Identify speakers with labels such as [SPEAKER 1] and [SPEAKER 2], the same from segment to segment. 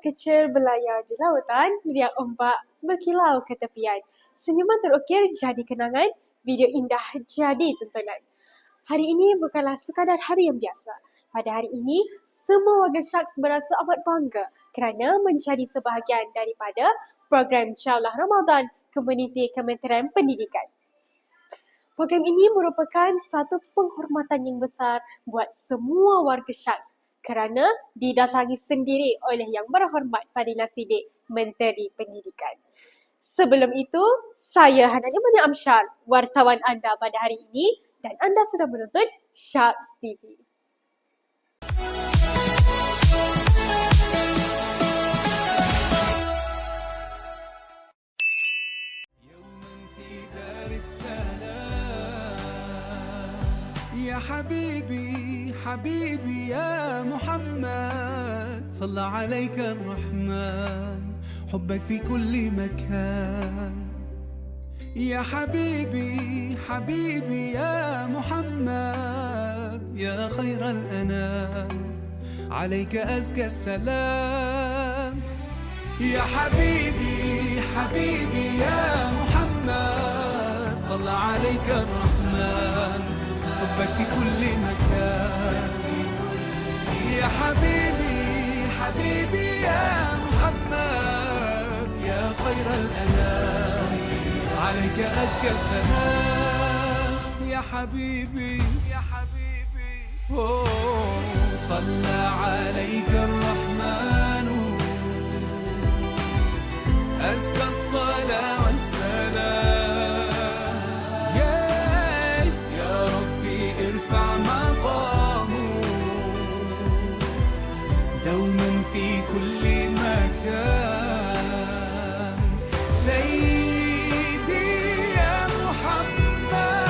[SPEAKER 1] kecil berlayar di lautan, riak ombak berkilau ke tepian. Senyuman terukir jadi kenangan, video indah jadi tontonan. Hari ini bukanlah sekadar hari yang biasa. Pada hari ini, semua warga Syaks berasa amat bangga kerana menjadi sebahagian daripada program Jauhlah Ramadan Komuniti Kementerian Pendidikan. Program ini merupakan satu penghormatan yang besar buat semua warga Syaks kerana didatangi sendiri oleh Yang Berhormat Fadilah Siddiq, Menteri Pendidikan. Sebelum itu, saya Hana Imani Amsyar, wartawan anda pada hari ini dan anda sedang menonton Syaks TV.
[SPEAKER 2] يا حبيبي حبيبي يا محمد صلى عليك الرحمن حبك في كل مكان يا حبيبي حبيبي يا محمد يا خير الأنام عليك أزكى السلام يا حبيبي حبيبي يا محمد صلى عليك الرحمن حبك في كل مكان يا حبيبي حبيبي يا محمد يا خير الأنام عليك أزكى السلام يا حبيبي يا حبيبي صلى عليك الرحمن أزكى الصلاة والسلام دوما في كل مكان سيدي يا محمد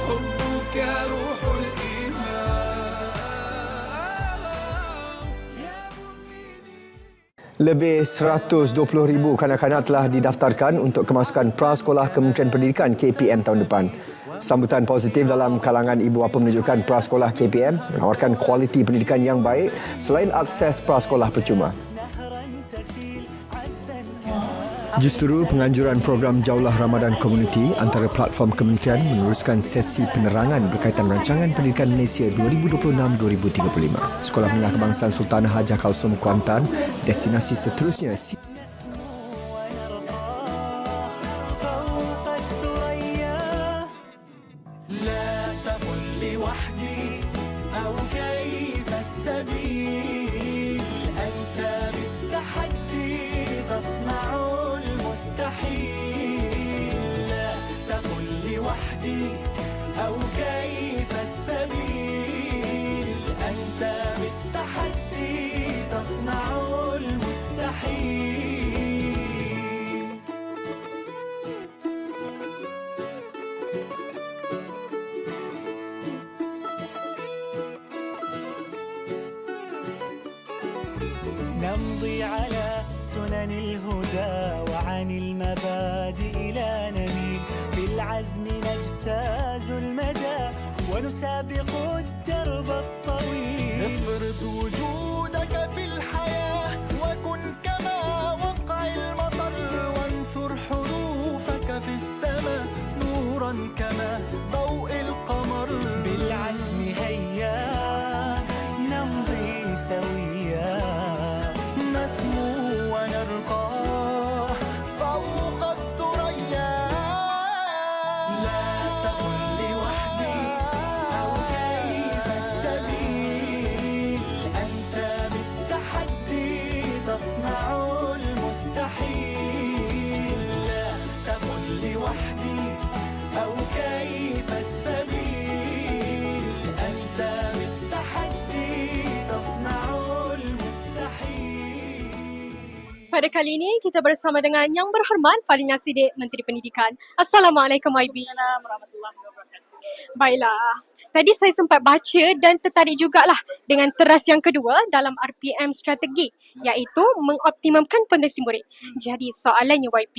[SPEAKER 2] حبك روح الإيمان يا مؤمنين.
[SPEAKER 3] Lebih 120,000 kanak-kanak telah didaftarkan untuk kemasukan Prasekolah Kementerian Pendidikan KPM tahun depan. Sambutan positif dalam kalangan ibu bapa menunjukkan Prasekolah KPM menawarkan kualiti pendidikan yang baik selain akses prasekolah percuma. Justru penganjuran program Jauhlah Ramadan Komuniti antara platform kementerian meneruskan sesi penerangan berkaitan rancangan pendidikan Malaysia 2026-2035. Sekolah Menengah Kebangsaan Sultanah Hajah Kalsum Kuantan, destinasi seterusnya.
[SPEAKER 4] نمضي على سنن الهدى وعن المبادئ لا نميل بالعزم نجتاز المدى ونسابق الدرب الطويل
[SPEAKER 5] افرض وجودك في الحياة وكن كما وقع المطر وانثر حروفك في السماء نورا كما ضوء القمر
[SPEAKER 4] بالعزم هيا نمضي سويا
[SPEAKER 5] نسمو ونرقى فوق الثريا
[SPEAKER 4] لا تقل لوحدي أو كيف السبيل أنت بالتحدي تصنع المستحيل لا تقل لوحدي أو كيف السبيل أنت بالتحدي تصنع
[SPEAKER 1] Pada kali ini kita bersama dengan Yang Berhormat Fadilah Siddiq, Menteri Pendidikan. Assalamualaikum YB.
[SPEAKER 6] Assalamualaikum warahmatullahi wabarakatuh.
[SPEAKER 1] Baiklah, tadi saya sempat baca dan tertarik jugalah dengan teras yang kedua dalam RPM strategi, iaitu mengoptimumkan potensi murid. Jadi soalannya YB,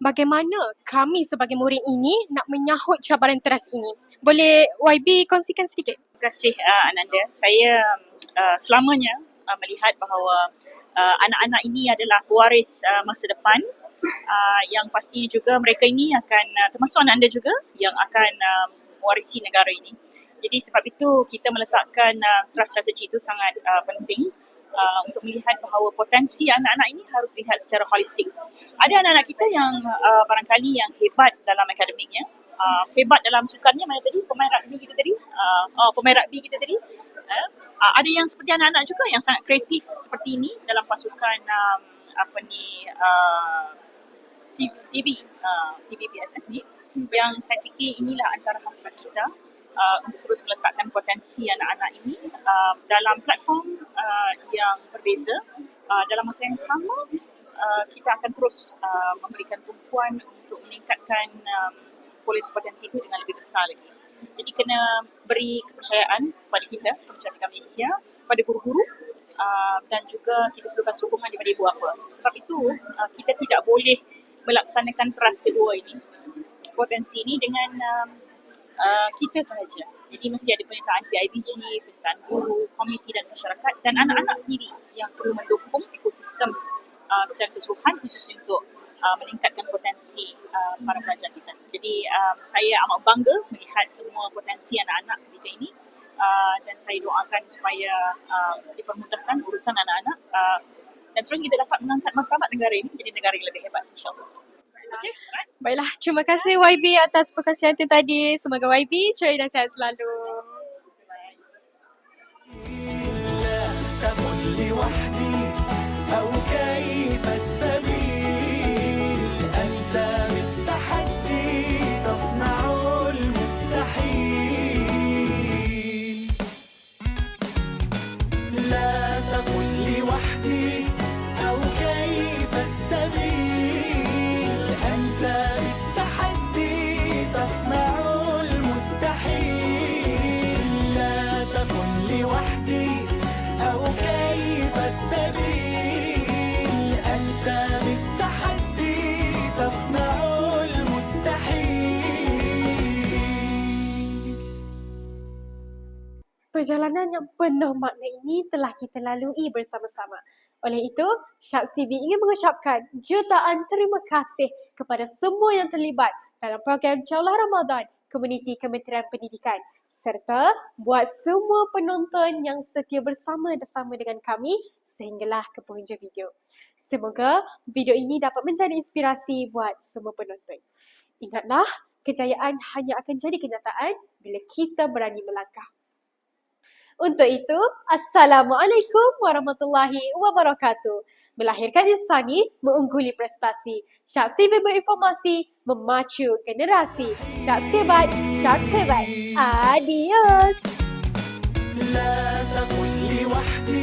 [SPEAKER 1] bagaimana kami sebagai murid ini nak menyahut cabaran teras ini? Boleh YB kongsikan sedikit?
[SPEAKER 6] Terima kasih Ananda. Saya selamanya melihat bahawa anak-anak ini adalah pewaris masa depan, yang pastinya juga mereka ini akan termasuk anak anda juga yang akan mewarisi negara ini. Jadi sebab itu kita meletakkan trust strategi itu sangat penting untuk melihat bahawa potensi anak-anak ini harus dilihat secara holistik. Ada anak-anak kita yang barangkali yang hebat dalam akademiknya, hebat dalam sukannya, mana tadi pemain rugby kita tadi, ada yang seperti anak-anak juga yang sangat kreatif seperti ini dalam pasukan TVPSS ni, yang saya fikir inilah antara hasrat kita untuk terus meletakkan potensi anak-anak ini dalam platform yang berbeza. Dalam masa yang sama, kita akan terus memberikan tumpuan untuk meningkatkan potensi itu dengan lebih besar lagi. Jadi kena beri kepercayaan kepada kita, kepercayaan Malaysia, kepada guru-guru, dan juga kita perlukan sokongan daripada ibu bapa. Sebab itu kita tidak boleh melaksanakan trust kedua ini, potensi ini dengan kita sahaja. Jadi mesti ada penyertaan PIBG, penyertaan guru, komiti dan masyarakat dan anak-anak sendiri yang perlu mendukung ekosistem secara keseluruhan, khususnya untuk meningkatkan potensi para pelajar kita. Jadi saya amat bangga melihat semua potensi anak-anak ketika ini, dan saya doakan supaya dipermudahkan urusan anak-anak, dan seterusnya kita dapat mengangkat martabat negara ini menjadi negara yang lebih hebat, insyaAllah. Okay.
[SPEAKER 1] Baiklah, terima kasih YB atas perkongsian tadi. Semoga YB ceria dan sihat selalu.
[SPEAKER 4] تكن لوحدي أو كيف السبيل أنت بالتحدي تصنع المستحيل لا تكن لوحدي أو كيف السبيل أنت بالتحدي تصنع المستحيل لا تكن لوحدي أو كيف السبيل أنت بالتحدي تصنع المستحيل.
[SPEAKER 1] Perjalanan yang penuh makna ini telah kita lalui bersama-sama. Oleh itu, Sharks TV ingin mengucapkan jutaan terima kasih kepada semua yang terlibat dalam program Jaulah Ramadan Komuniti Kementerian Pendidikan, serta buat semua penonton yang setia bersama dengan kami sehinggalah ke penghujung video. Semoga video ini dapat menjadi inspirasi buat semua penonton. Ingatlah, kejayaan hanya akan jadi kenyataan bila kita berani melangkah. Untuk itu, Assalamualaikum warahmatullahi wabarakatuh. Melahirkan insani, mengungguli prestasi. Sharks TV berinformasi, memacu generasi. Sharks hebat, Sharks hebat. Adios.
[SPEAKER 4] لا تكن لوحدي